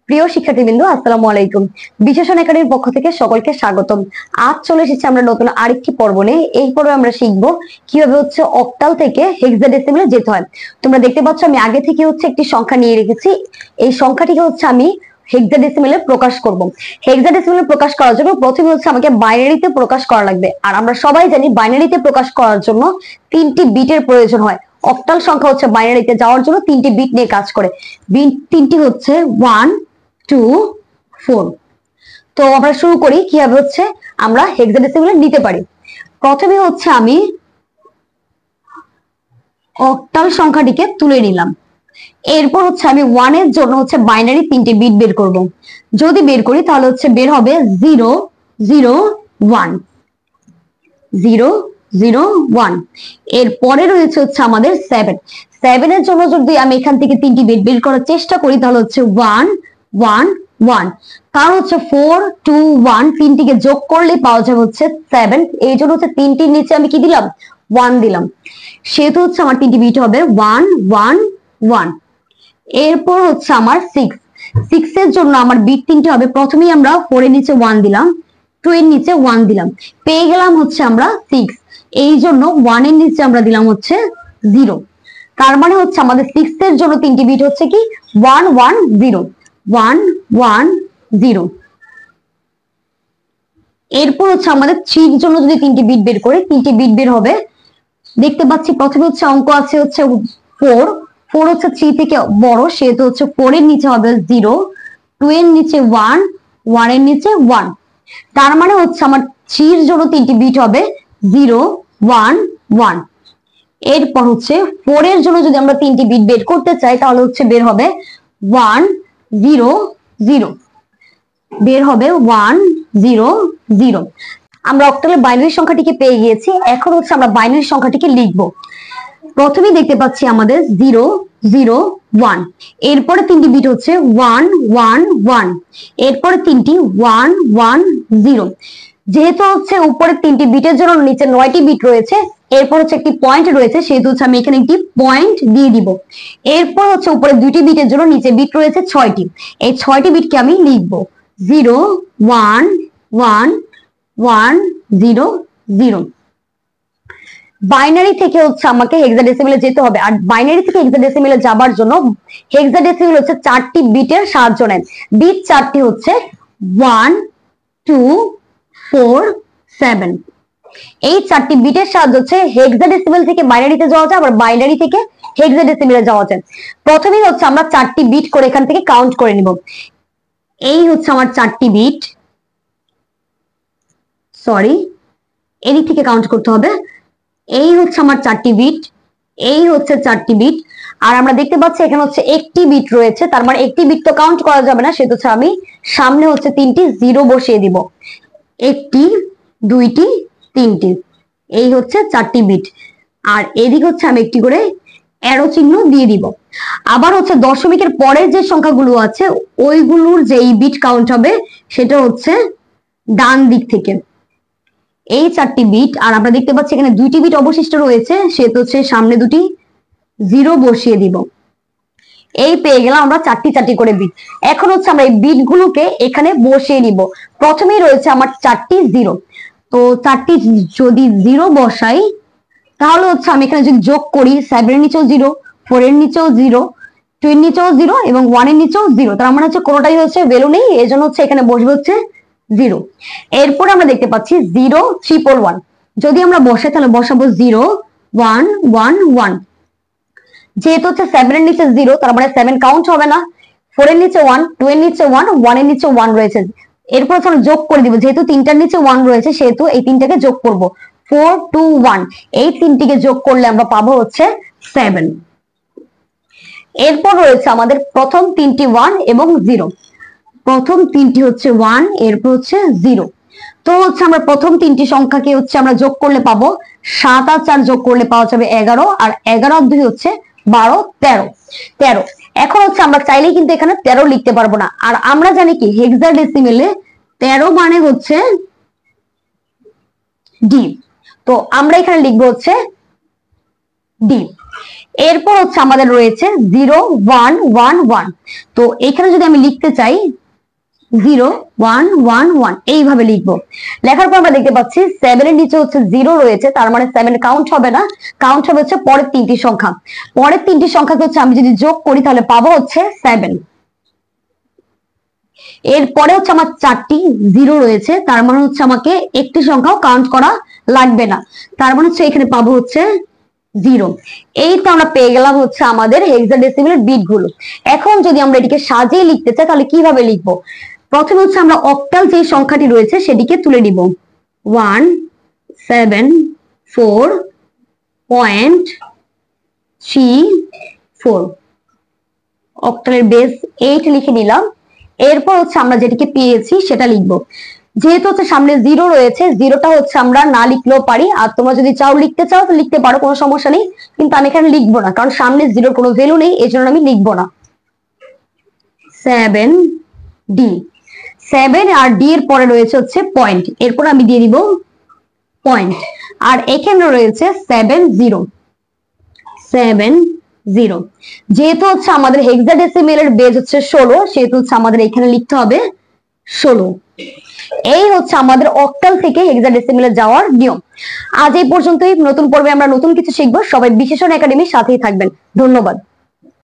প্রিয় শিক্ষার্থীবৃন্দ, আসসালামু আলাইকুম। বিশেষণ একাডেমির পক্ষ থেকে সকলকে স্বাগতম। আজ চলে এসেছি আমরা নতুন আরেকটি পর্ব নিয়ে। এই পর্বে আমরা শিখবো কিভাবে অক্টাল থেকে হেক্সাডেসিমেলে যেতে হয়। তোমরা দেখতে পাচ্ছ আমি আগে থেকে একটি সংখ্যা নিয়ে রেখেছি। এই সংখ্যাটিকে আমি হেক্সাডেসিমেলে প্রকাশ করব। হেক্সাডেসিমেলে প্রকাশ করার জন্য প্রথমে আমাকে বাইনারিতে প্রকাশ করা লাগবে। আর আমরা সবাই জানি বাইনারিতে প্রকাশ করার জন্য 3টি বিটের প্রয়োজন হয়। অক্টাল সংখ্যা বাইনারিতে যাওয়ার জন্য 3টি বিট নিয়ে কাজ করে। বিট 3টি 1, 2, 4। তো আমরা শুরু করি কিভাবে আমরা হেক্সাডেসিমেলে নিতে পারি। প্রথমে আমি অক্টাল সংখ্যাটিকে তুলে নিলাম। এরপর আমি 1 এর জন্য বাইনারি 3টে বিট বের করব। যদি বের করি তাহলে বের হবে 0, 0, 1, 0, 0, 1। এরপরে রয়েছে আমাদের 7 এর জন্য যদি আমি এখান থেকে 3টি বিট বের করার চেষ্টা করি তাহলে 1, 1, 1। কারণ 4, 2, 1 তিনটিকে যোগ করলে পাওয়া যাবে 7। এই জন্য 3টির নিচে আমি কি দিলাম? 1 দিলাম। সেহেতু আমার 3টি বিট হবে 1, 1, 1। এরপর আমার 6 এর জন্য আমার বিট 3টি হবে। প্রথমেই আমরা 4 এর নিচে 1 দিলাম, 2 এর নিচে 1 দিলাম, পেয়ে গেলাম আমরা 6। এই জন্য 1 এর নিচে আমরা দিলাম 0। তার মানে আমাদের 6 এর জন্য 3টি বিট কি 1, 1, 0, 1, 1, 0। এরপর আমাদের 3 এর জন্য যদি 3টি বিট বের করি, 3টি বিট বের হবে। দেখতে পাচ্ছি প্রথমে অঙ্ক আছে 4। 4 3 থেকে বড়, সেহেতু 4 এর নিচে হবে 0, 2 এর নিচে 1, 1 এর নিচে 1। তার মানে আমার 3 এর জন্য 3টি বিট হবে 0, 1, 1। এরপর 4 এর জন্য যদি আমরা 3টি বিট বের করতে চাই তাহলে বের হবে 1, 0, 0। বের হবে 1, 0, 0। আমরা অক্টালের বাইনারি সংখ্যাটিকে পেয়ে গিয়েছি। এখন আমরা বাইনারি সংখ্যাটিকে লিখব। প্রথমেই দেখতে পাচ্ছি আমাদের 0, 0, 1। এরপরে 3টি বিট 1, 1, 1। এরপরে 3টি 1, 1, 0। যেহেতু উপরে 3টি বিটের জন্য নিচে 9টি বিট রয়েছে, এরপর একটি পয়েন্ট রয়েছে, সেহেতু আমি এখানে একটি পয়েন্ট দিয়ে দিব। এরপর উপরে 2টি বিটের জন্য নিচে বিট রয়েছে 6টি। এই 6টি বিটকে আমি লিখব 0, 1, 1, 1, 0, 0। বাইনারি থেকে আমাকে হেক্সাডেসিমেলে যেতে হবে। আর বাইনারি থেকে হেক্সাডেসিমেলে যাবার জন্য হেক্সাডেসিমেল 4টি বিটের সাহায্য নেয়। বিট 4টি 1, 2, 4, 7। এই 4টি বিটের সাহায্যে হেক্সাডেসিমেল থেকে বাইনারিতে যাওয়া যায়, আবার বাইনারি থেকে হেক্সাডেসিমেলে যাওয়া যায়। প্রথমেই আমরা 4টি বিট করে এখান থেকে কাউন্ট করে নিব। এই আমার 4টি বিট, সরি এদিক থেকে কাউন্ট করতে হবে। এই আমার 4টি বিট, এই 4টি বিট। আর আমরা দেখতে পাচ্ছি এখানে একটি বিট রয়েছে, তার মানে একটি বিট তো কাউন্ট করা যাবে না, সেটা আমি সামনে 3টি 0 বসিয়ে দিব। 1টি, 2টি, 3টি। এই 4টি বিট। আর এদিক আমি একটি করে অ্যারো চিহ্ন দিয়ে দিব। আবার দশমিকের পরের যে সংখ্যাগুলো আছে ওইগুলোর যে বিট কাউন্ট হবে সেটা ডান দিক থেকে। এই 4টি বিট। আর আমরা দেখতে পাচ্ছি এখানে 2টি বিট অবশিষ্ট রয়েছে, সেহেতু সামনে 2টি 0 বসিয়ে দিব। এই পেয়ে গেলাম আমরা 4টি করে বিট। এখন আমরা এই বিট গুলোকে এখানে বসিয়ে নিব। প্রথমেই রয়েছে আমার 4টি 0। তো 4টি যদি 0 বসাই তাহলে আমি এখানে যদি যোগ করি 7 এর নিচেও 0, 4 এর নিচেও 0, 2 এর নিচেও 0 এবং 1 এর নিচেও 0। তার মানে কোনোটাই ভ্যালু নেই, এজন্য এখানে বসবে 0। এরপর আমরা দেখতে পাচ্ছি 0, 1, 1। যদি আমরা বসাই তাহলে বসাবো 0, 1, 1, 1। যেহেতু 7 এর নিচে 0, তার মানে 7 কাউন্ট হবে না। 4 এর নিচে 1, 2 এর নিচে 1, 1 এর নিচে 1 রয়েছে। এরপর আমরা যোগ করে দিব। যেহেতু 3টার নিচে 1 রয়েছে, সেহেতু এই 3টাকে যোগ করব। 4, 2, 1। এই 3টিকে যোগ করলে আমরা পাবো 7। এরপর রয়েছে আমাদের প্রথম 3টি 1 এবং 0। প্রথম 3টি 1, এরপর 0। তো আমরা প্রথম 3টি সংখ্যাকে আমরা যোগ করলে পাবো 7 আর 4 যোগ করলে পাওয়া যাবে 11, আর 11 আর 2 12, 13। এখন আমরা চাইলেই কিন্তু এখানে 13 লিখতে পারবো না। আর আমরা জানি কি হেক্সাডেসিমেলে 13 মানে ডি। তো আমরা এখানে লিখবো ডি। এরপর হচ্ছে আমাদের রয়েছে 0 1 1 1। তো এখানে যদি আমি লিখতে চাই 0 1 1 1 এইভাবে লিখবো। লেখার পর আমরা দেখতে পাচ্ছি 7 এর নিচে হচ্ছে 0 রয়েছে, তার মানে 7 কাউন্ট হবে না, কাউন্ট হবে হচ্ছে পরের তিনটি সংখ্যা। পরের তিনটি সংখ্যাকে হচ্ছে আমি যদি যোগ করি তাহলে পাবো হচ্ছে 7। এরপরে হচ্ছে আমার 4টি 0 রয়েছে, তার মানে হচ্ছে আমাকে একটি সংখ্যাও কাউন্ট করা লাগবে না, তার মানে হচ্ছে এখানে পাবো হচ্ছে 0। এই তো আমরা পেয়ে গেলাম হচ্ছে আমাদের হেক্সাডেসিমেলের বিট গুলো। এখন যদি আমরা এটিকে সাজিয়ে লিখতে চাই তাহলে কিভাবে লিখবো? প্রথমে হচ্ছে আমরা অক্টাল যে সংখ্যাটি রয়েছে সেটিকে তুলে নিব। 174.34 অক্টালের বেস 8 লিখে নিলাম। এরপর হচ্ছে আমরা যেটিকে পেয়েছি সেটা লিখবো। যেহেতু হচ্ছে সামনে 0 রয়েছে, 0টা হচ্ছে আমরা না লিখলেও পারি, আর তোমরা যদি চাও লিখতে চাও তো লিখতে পারো, কোনো সমস্যা নেই, কিন্তু আমি এখানে লিখবো না কারণ সামনে 0 কোনো ভ্যালু নেই, এই জন্য আমি লিখবো না। 7D। 7 আর ডি এর পরে রয়েছে হচ্ছে পয়েন্ট, এরপর আমি দিয়ে দিব পয়েন্ট। আর এখানে রয়েছে 70। যেহেতু হচ্ছে আমাদের হেক্সাডেসিমেলের বেজ হচ্ছে 16, সেহেতু হচ্ছে আমাদের এখানে লিখতে হবে 16। এই হচ্ছে আমাদের অক্টাল থেকে হেক্সাডেসিমেলে যাওয়ার নিয়ম। আজ এই পর্যন্তই। নতুন পর্বে আমরা নতুন কিছু শিখবো। সবাই বিশেষণ একাডেমির সাথেই থাকবেন। ধন্যবাদ।